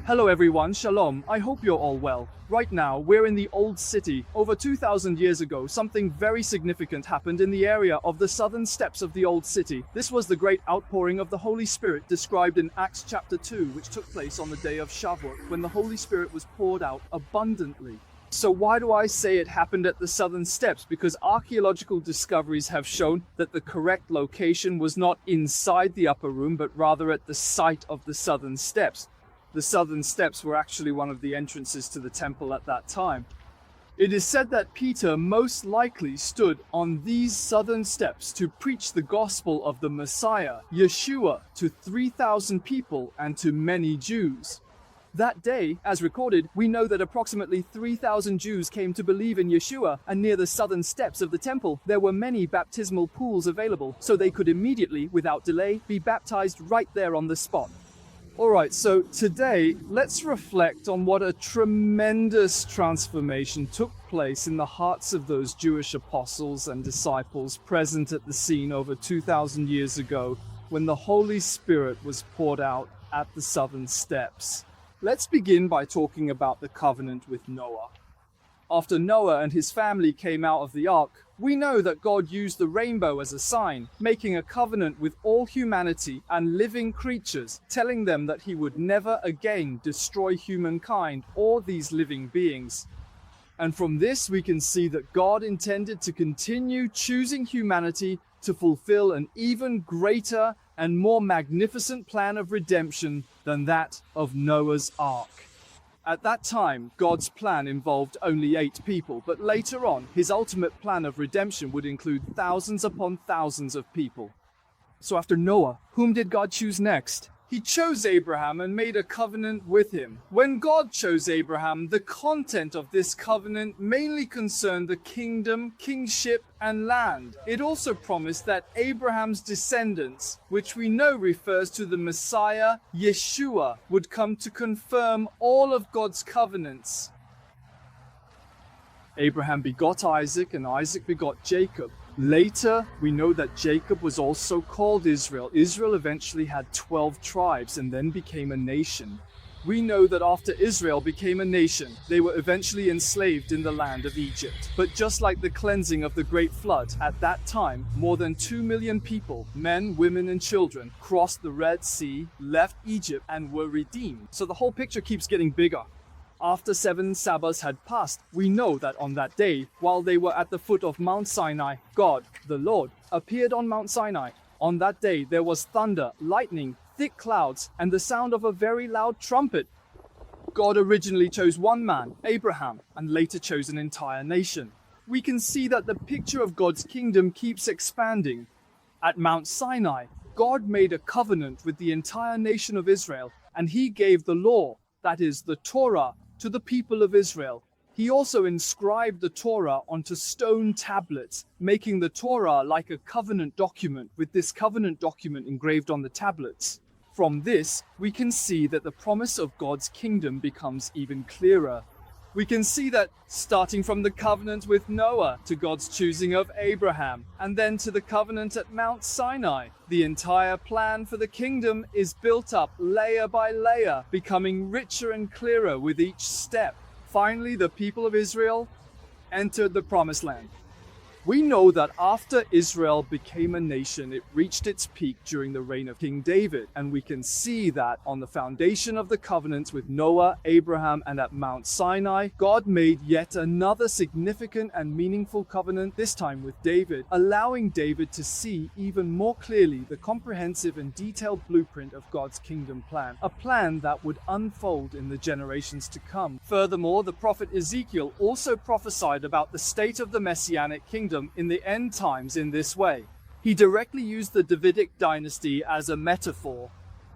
Hello everyone, Shalom, I hope you're all well. Right now, we're in the Old City. Over 2,000 years ago, something very significant happened in the area of the southern steps of the Old City. This was the great outpouring of the Holy Spirit described in Acts chapter 2, which took place on the day of Shavuot, when the Holy Spirit was poured out abundantly. So why do I say it happened at the southern steps? Because archaeological discoveries have shown that the correct location was not inside the upper room, but rather at the site of the southern steps. The southern steps were actually one of the entrances to the temple at that time. It is said that Peter most likely stood on these southern steps to preach the gospel of the Messiah, Yeshua, to 3,000 people and to many Jews. That day, as recorded, we know that approximately 3,000 Jews came to believe in Yeshua, and near the southern steps of the temple, there were many baptismal pools available, so they could immediately, without delay, be baptized right there on the spot. Alright, so today, let's reflect on what a tremendous transformation took place in the hearts of those Jewish apostles and disciples present at the scene over 2,000 years ago, when the Holy Spirit was poured out at the southern steps. Let's begin by talking about the covenant with Noah. After Noah and his family came out of the ark, we know that God used the rainbow as a sign, making a covenant with all humanity and living creatures, telling them that he would never again destroy humankind or these living beings. And from this we can see that God intended to continue choosing humanity to fulfill an even greater and more magnificent plan of redemption than that of Noah's ark. At that time, God's plan involved only 8 people, but later on, his ultimate plan of redemption would include thousands upon thousands of people. So after Noah, whom did God choose next? He chose Abraham and made a covenant with him. When God chose Abraham, the content of this covenant mainly concerned the kingdom, kingship, and land. It also promised that Abraham's descendants, which we know refers to the Messiah, Yeshua, would come to confirm all of God's covenants. Abraham begot Isaac, and Isaac begot Jacob. Later, we know that Jacob was also called Israel. Israel eventually had 12 tribes and then became a nation. We know that after Israel became a nation, they were eventually enslaved in the land of Egypt. But just like the cleansing of the Great Flood, at that time, more than 2 million people, men, women, and children, crossed the Red Sea, left Egypt, and were redeemed. So the whole picture keeps getting bigger. After 7 Sabbaths had passed, we know that on that day, while they were at the foot of Mount Sinai, God, the Lord, appeared on Mount Sinai. On that day, there was thunder, lightning, thick clouds, and the sound of a very loud trumpet. God originally chose one man, Abraham, and later chose an entire nation. We can see that the picture of God's kingdom keeps expanding. At Mount Sinai, God made a covenant with the entire nation of Israel, and he gave the law, that is, the Torah, to the people of Israel. He also inscribed the Torah onto stone tablets, making the Torah like a covenant document, with this covenant document engraved on the tablets. From this, we can see that the promise of God's kingdom becomes even clearer. We can see that starting from the covenant with Noah to God's choosing of Abraham, and then to the covenant at Mount Sinai, the entire plan for the kingdom is built up layer by layer, becoming richer and clearer with each step. Finally, the people of Israel entered the promised land. We know that after Israel became a nation, it reached its peak during the reign of King David, and we can see that on the foundation of the covenants with Noah, Abraham, and at Mount Sinai, God made yet another significant and meaningful covenant, this time with David, allowing David to see even more clearly the comprehensive and detailed blueprint of God's kingdom plan, a plan that would unfold in the generations to come. Furthermore, the prophet Ezekiel also prophesied about the state of the Messianic kingdom in the end times in this way. He directly used the Davidic dynasty as a metaphor.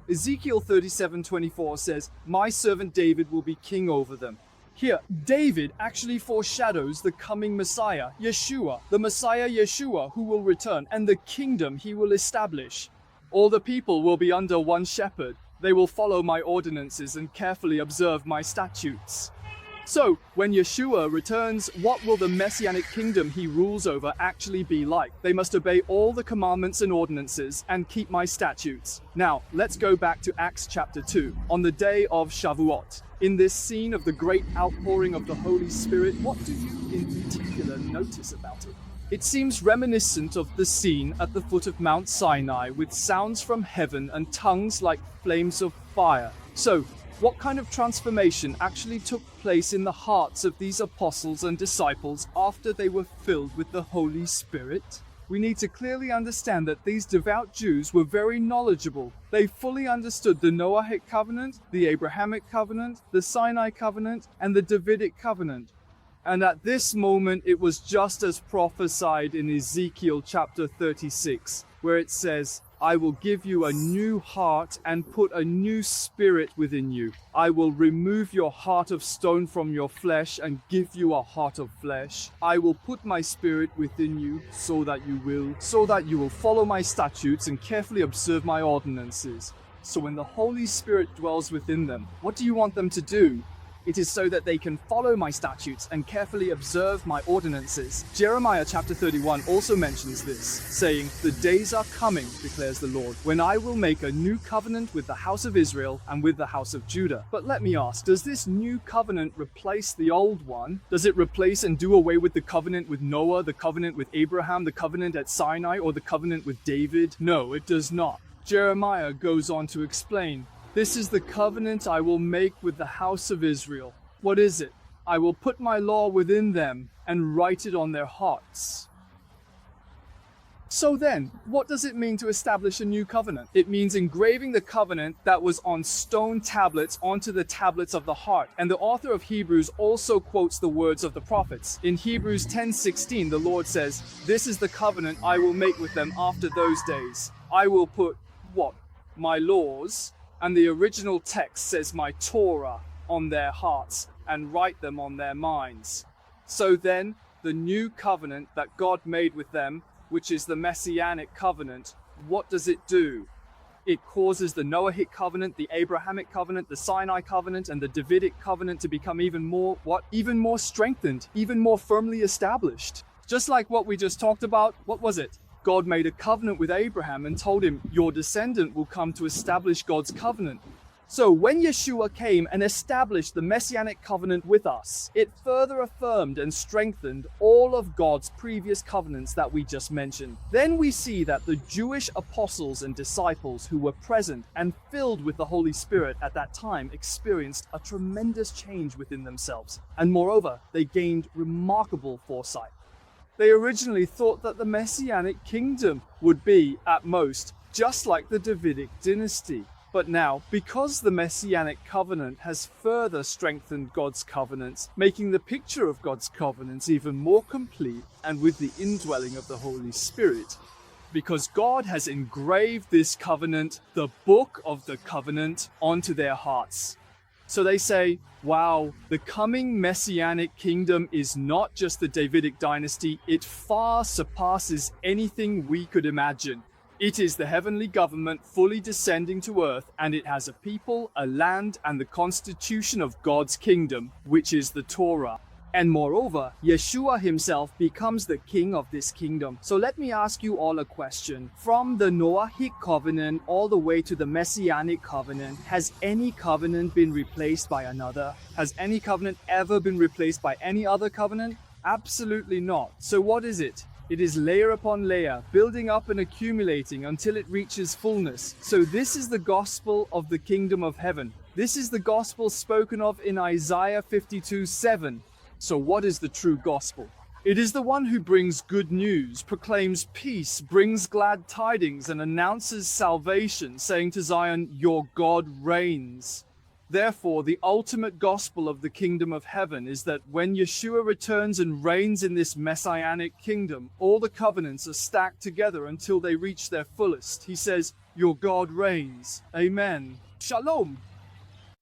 Ezekiel 37:24 says, "My servant David will be king over them." Here, David actually foreshadows the coming Messiah, Yeshua, the Messiah Yeshua who will return, and the kingdom he will establish. All the people will be under one shepherd. They will follow my ordinances and carefully observe my statutes. So, when Yeshua returns, what will the messianic kingdom he rules over actually be like? They must obey all the commandments and ordinances and keep my statutes. Now, let's go back to Acts chapter 2. On the day of Shavuot, in this scene of the great outpouring of the Holy Spirit, what do you in particular notice about it? It seems reminiscent of the scene at the foot of Mount Sinai with sounds from heaven and tongues like flames of fire. So, what kind of transformation actually took place in the hearts of these apostles and disciples after they were filled with the Holy Spirit? We need to clearly understand that these devout Jews were very knowledgeable. They fully understood the Noahic covenant, the Abrahamic covenant, the Sinai covenant, and the Davidic covenant. And at this moment, it was just as prophesied in Ezekiel chapter 36, where it says, I will give you a new heart and put a new spirit within you. I will remove your heart of stone from your flesh and give you a heart of flesh. I will put my spirit within you so that you will follow my statutes and carefully observe my ordinances. So when the Holy Spirit dwells within them, what do you want them to do? It is so that they can follow my statutes and carefully observe my ordinances. Jeremiah chapter 31 also mentions this, saying, The days are coming, declares the Lord, when I will make a new covenant with the house of Israel and with the house of Judah. But let me ask, does this new covenant replace the old one? Does it replace and do away with the covenant with Noah, the covenant with Abraham, the covenant at Sinai, or the covenant with David? No, it does not. Jeremiah goes on to explain, This is the covenant I will make with the house of Israel. What is it? I will put my law within them and write it on their hearts. So then, what does it mean to establish a new covenant? It means engraving the covenant that was on stone tablets onto the tablets of the heart. And the author of Hebrews also quotes the words of the prophets. In Hebrews 10:16, the Lord says, This is the covenant I will make with them after those days. I will put, what? My laws. And the original text says my Torah on their hearts and write them on their minds. So then, the new covenant that God made with them, which is the Messianic covenant, what does it do? It causes the Noahic covenant, the Abrahamic covenant, the Sinai covenant, and the Davidic covenant to become even more strengthened, even more firmly established. Just like what we just talked about, what was it? God made a covenant with Abraham and told him, your descendant will come to establish God's covenant. So when Yeshua came and established the Messianic covenant with us, it further affirmed and strengthened all of God's previous covenants that we just mentioned. Then we see that the Jewish apostles and disciples who were present and filled with the Holy Spirit at that time experienced a tremendous change within themselves. And moreover, they gained remarkable foresight. They originally thought that the Messianic kingdom would be, at most, just like the Davidic dynasty. But now, because the Messianic covenant has further strengthened God's covenants, making the picture of God's covenants even more complete and with the indwelling of the Holy Spirit, because God has engraved this covenant, the book of the covenant, onto their hearts. So they say, wow, the coming Messianic kingdom is not just the Davidic dynasty, it far surpasses anything we could imagine. It is the heavenly government fully descending to earth, and it has a people, a land, and the constitution of God's kingdom, which is the Torah. And moreover, Yeshua himself becomes the king of this kingdom. So let me ask you all a question. From the Noahic covenant all the way to the Messianic covenant, has any covenant been replaced by another? Has any covenant ever been replaced by any other covenant? Absolutely not. So what is it? It is layer upon layer, building up and accumulating until it reaches fullness. So this is the gospel of the kingdom of heaven. This is the gospel spoken of in Isaiah 52:7. So what is the true gospel? It is the one who brings good news, proclaims peace, brings glad tidings, and announces salvation, saying to Zion, your God reigns. Therefore, the ultimate gospel of the kingdom of heaven is that when Yeshua returns and reigns in this messianic kingdom, all the covenants are stacked together until they reach their fullest. He says, your God reigns. Amen. Shalom.